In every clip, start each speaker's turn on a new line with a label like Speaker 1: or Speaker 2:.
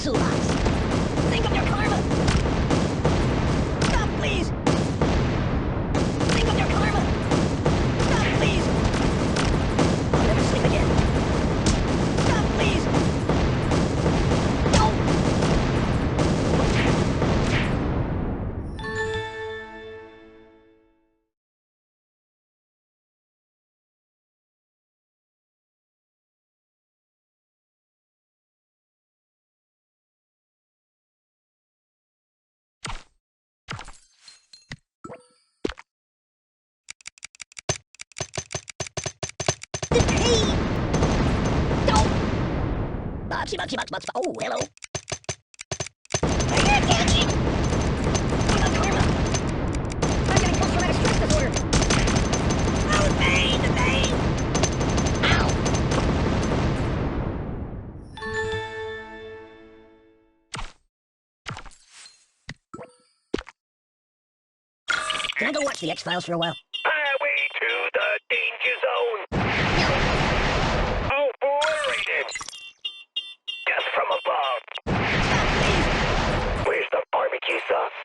Speaker 1: Sulaks. Think of your karma! Stop, please! Think of your karma! Stop, please! I'll never sleep again. Stop, please! No! The pain! No! Boxy, boxy, box, box. Oh, hello. I can't catch it! What about karma? I'm getting post-traumatic stress disorder. Oh, the pain! The pain! Ow! Can I go watch the X-Files for a while?
Speaker 2: Highway to the danger zone. Obliterated. Death from above. Where's the barbecue sauce?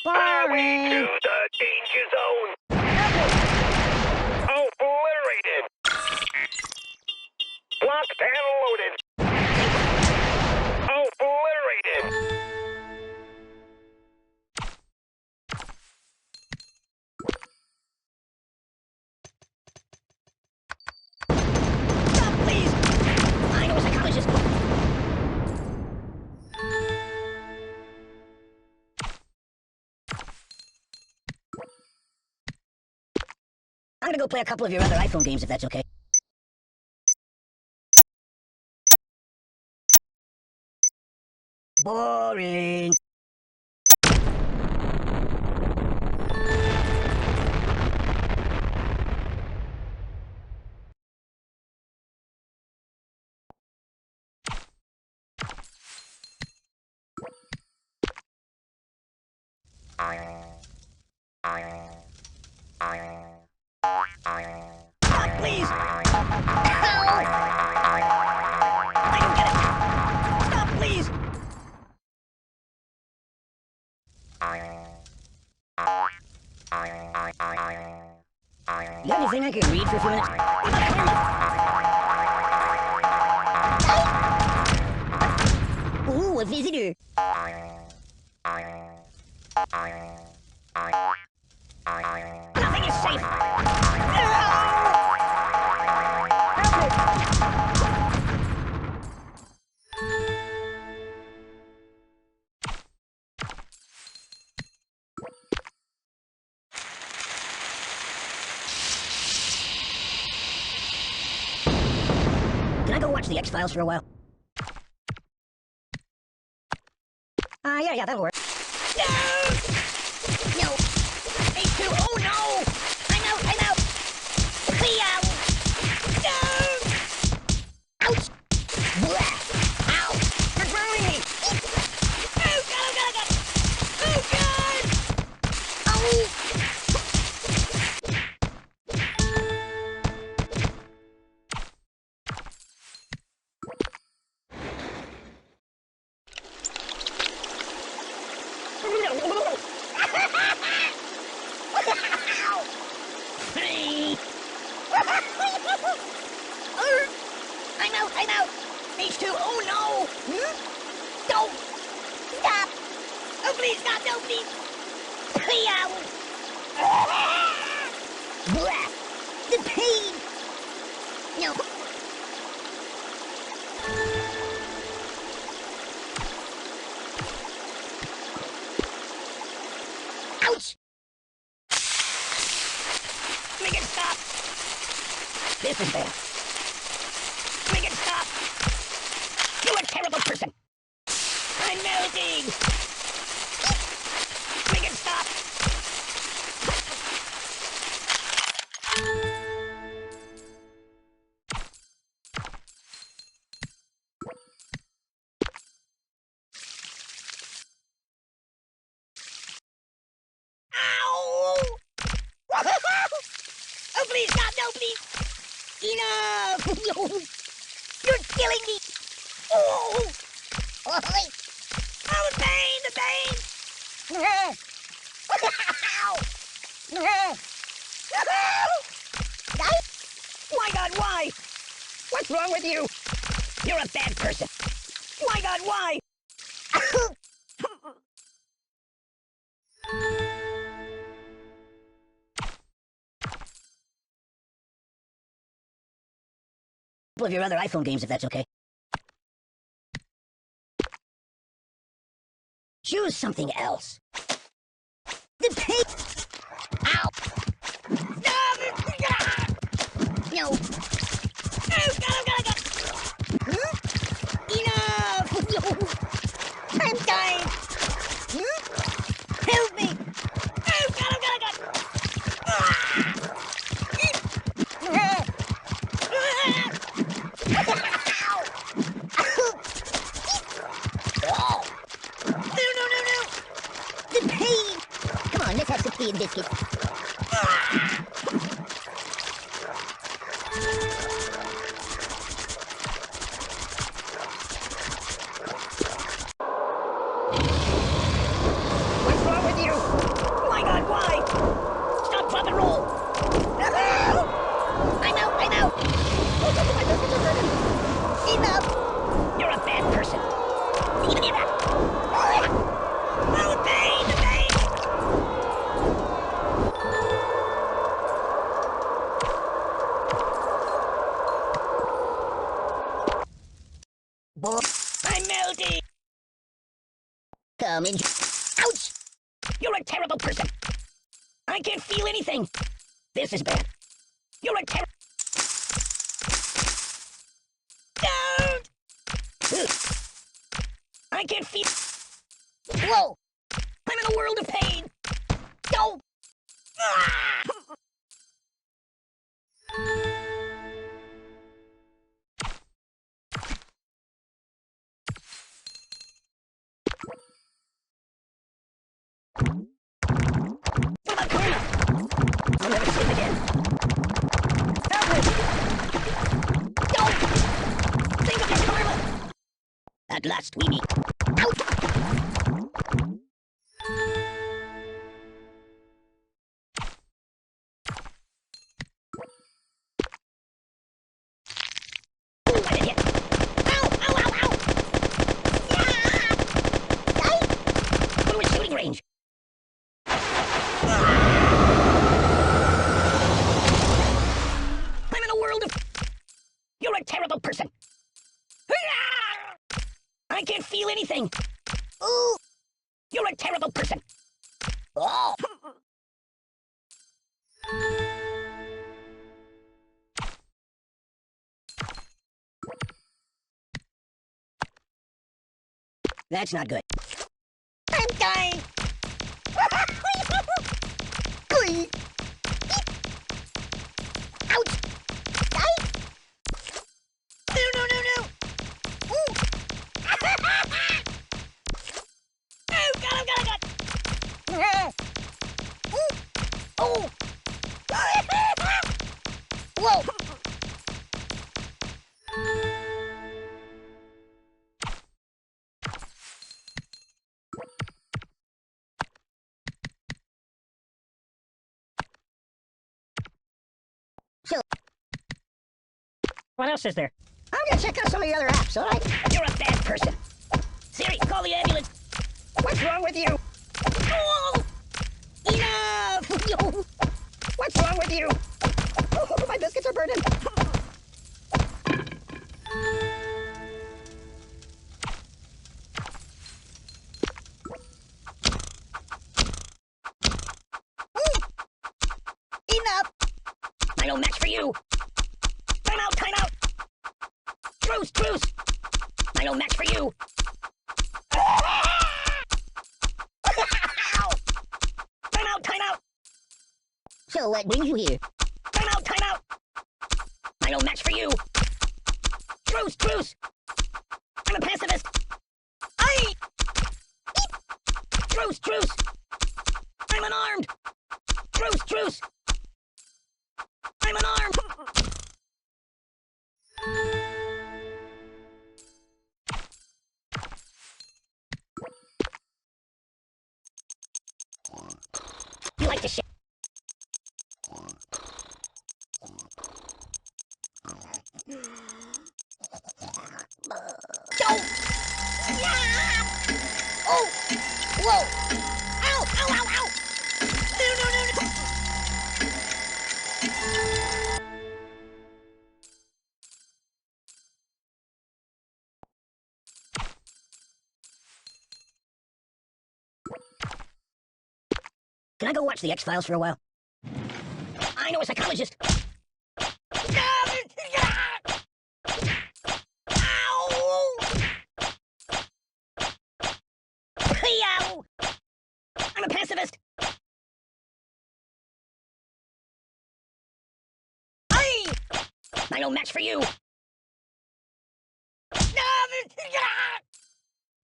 Speaker 2: Highway to the danger zone. Obliterated. Locked and loaded. Obliterated.
Speaker 1: Stop, please! I know a psychologist. I'm gonna go play a couple of your other iPhone games if that's okay. Boring. Stop, please! I don't get it! Stop, please! You have anything I can read for a few minutes? What about karma? Ooh, a visitor! Nothing is safe! Can I go watch the X-Files for a while? Yeah, that'll work. No! No! H2, oh no! I'm out, I'm out! Cleo! No! Ouch! Blah! Ow! You're drowning me! Oh god, oh god, oh god! Oh god! I'm out! H2, oh no! Don't! Stop! Oh please, stop, no please! Cleo! Blah! The pain! No! Ouch! Make it stop! This is bad. Make it stop! You're a terrible person! I'm melting! Make it stop! Ow! Oh, please, stop! No, please! Enough! killing me. Oh! Oh, the pain, the pain. My God, why? What's wrong with you? You're a bad person. My God, why? Couple of your other iPhone games, if that's okay. Choose something else. The pain. Ow! No. Huh? Enough! I'm dying. Huh? Help me! Oh. No! The pain! Come on, let's have some tea and biscuits. What's wrong with you? My God, why? Stop, drop, and roll. I'm out. Oh, my biscuits are burning. Enough. You're a bad person. Give me that. Oh, the pain. Boy, I'm melting. Come in. Ouch! You're a terrible person. I can't feel anything. This is bad. You're a terrible. Don't! I can't feel. Whoa! I'm in a world of pain. Don't! Ah! What about karma? I'll never see him again. Help me! Don't! Think of your karma! At last we meet. Out! Ooh, I did hit. Ow! Yeah! Go to a shooting range. I'm in a world of... You're a terrible person. I can't feel anything. Ooh! You're a terrible person. Oh! That's not good. I'm dying. Ouch! Die! No! Ooh! Oh, God! Ooh! Oh! Whoa! So, what else is there? I'm gonna check out some of the other apps, alright? You're a bad person. Siri, call the ambulance. What's wrong with you? Oh! Enough! What's wrong with you? Oh, my biscuits are burning. Enough! I don't match for you. Time out. Truce. I don't match for you. Time out. So what brings you here? Time out. I don't match for you. Truce. I'm a pacifist. Truce. I'm unarmed. Truce. I'm unarmed. You like to share? Don't! Yeah! Oh! Whoa! Ow! Ow! Ow! Ow! No! No! No! No! Can I go watch the X-Files for a while? I know a psychologist. Ow! Ow! I'm a pacifist. Hey! I no match for you.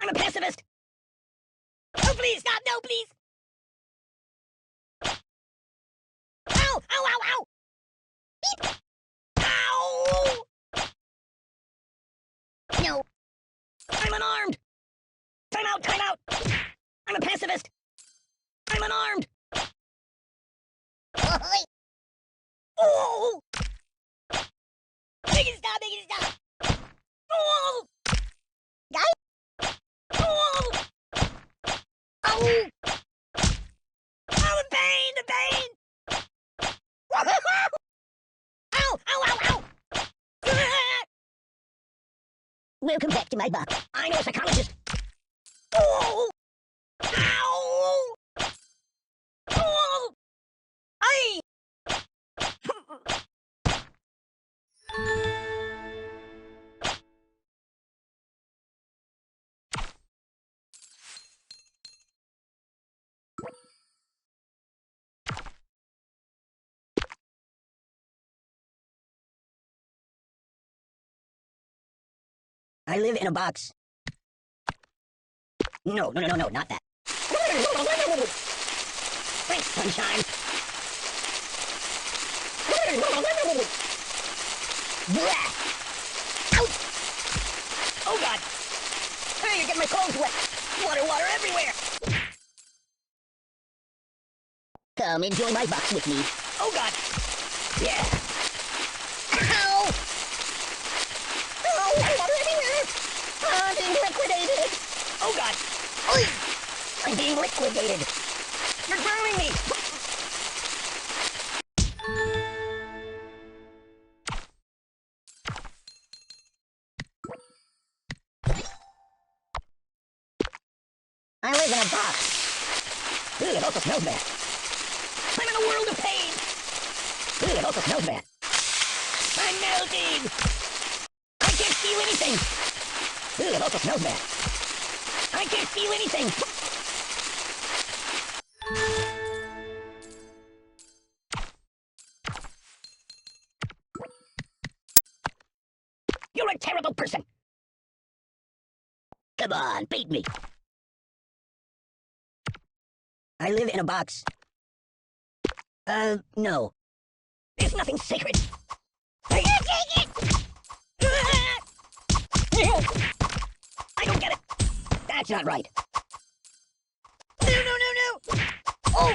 Speaker 1: I'm a pacifist. Oh, please, stop. No, please. Ow! Ow! Ow! Ow! Beep! Ow! No. I'm unarmed. Time out! Time out! I'm a pacifist. I'm unarmed. Oh! Make it stop! Make it stop! Oh! Guy? Oh! Oh! Oh, the pain! The pain! Ow! Ow! Ow! Ow! Welcome back to my box. I know a psychologist. Oh! Ow! Oh! Ay! I live in a box. No, no, no, no, no, not that. Thanks, sunshine. Blah! Ouch! Oh, God! Hey, you're getting my clothes wet! Water, water everywhere! Come enjoy my box with me. Oh, God! Yeah! Ow! Oh, water everywhere! I'm being liquidated! Oh, God! Oy! I'm being liquidated! You're drowning me! I live in a box. Ooh, it also smells bad. I'm in a world of pain. Ooh, it also smells bad. I'm melting. I can't feel anything. Ooh, it also smells bad. I can't feel anything. You're a terrible person. Come on, beat me. I live in a box. No. There's nothing sacred. I can't take it! I don't get it. That's not right. No, no, no, no! Oh!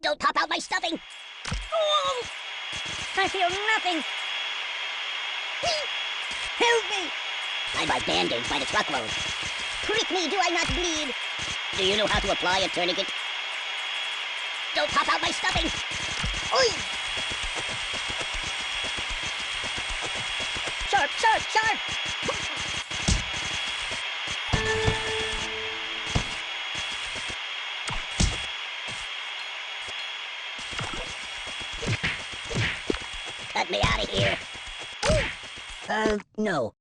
Speaker 1: Don't pop out my stuffing! Oh! I feel nothing! Help me! I buy band-aids by the truckload. Prick me, do I not bleed? Do you know how to apply a tourniquet? Don't pop out my stuffing! Oi! Sharp, sharp, sharp! Cut me out of here. No.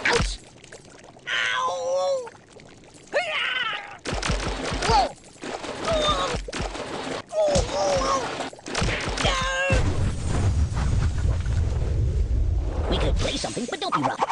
Speaker 1: Ouch! Ow! Whoa! No! We could play something, but don't be rough.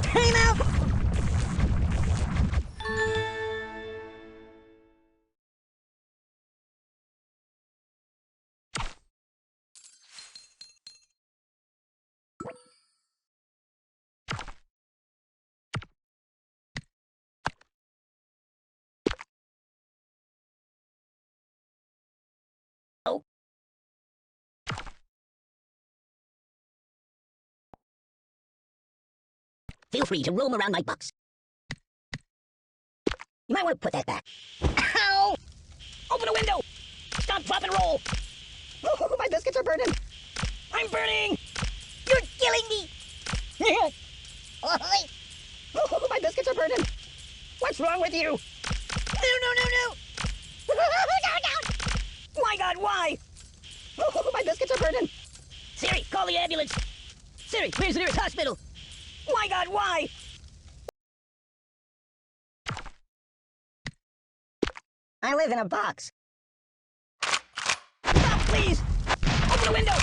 Speaker 1: Time out! Oh. Feel free to roam around my box. You might want to put that back. Ow! Open a window! Stop, drop, and roll! Oh, my biscuits are burning! I'm burning! You're killing me! Oh, my biscuits are burning! What's wrong with you? No! My God, why? Oh, my biscuits are burning! Siri, call the ambulance! Siri, where's the nearest hospital? My God, why? I live in a box. Stop, please! Open the window!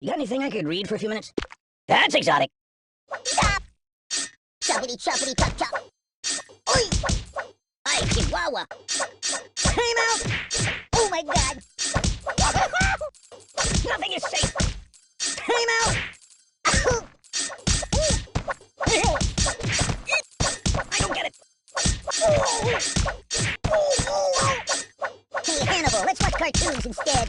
Speaker 1: You got anything I could read for a few minutes? That's exotic. Stop! Choppity choppity chop chop. Oi! I chihuahua. Time out! Oh my God! Nothing is safe. Time out! I don't get it. Hey Hannibal, let's watch cartoons instead.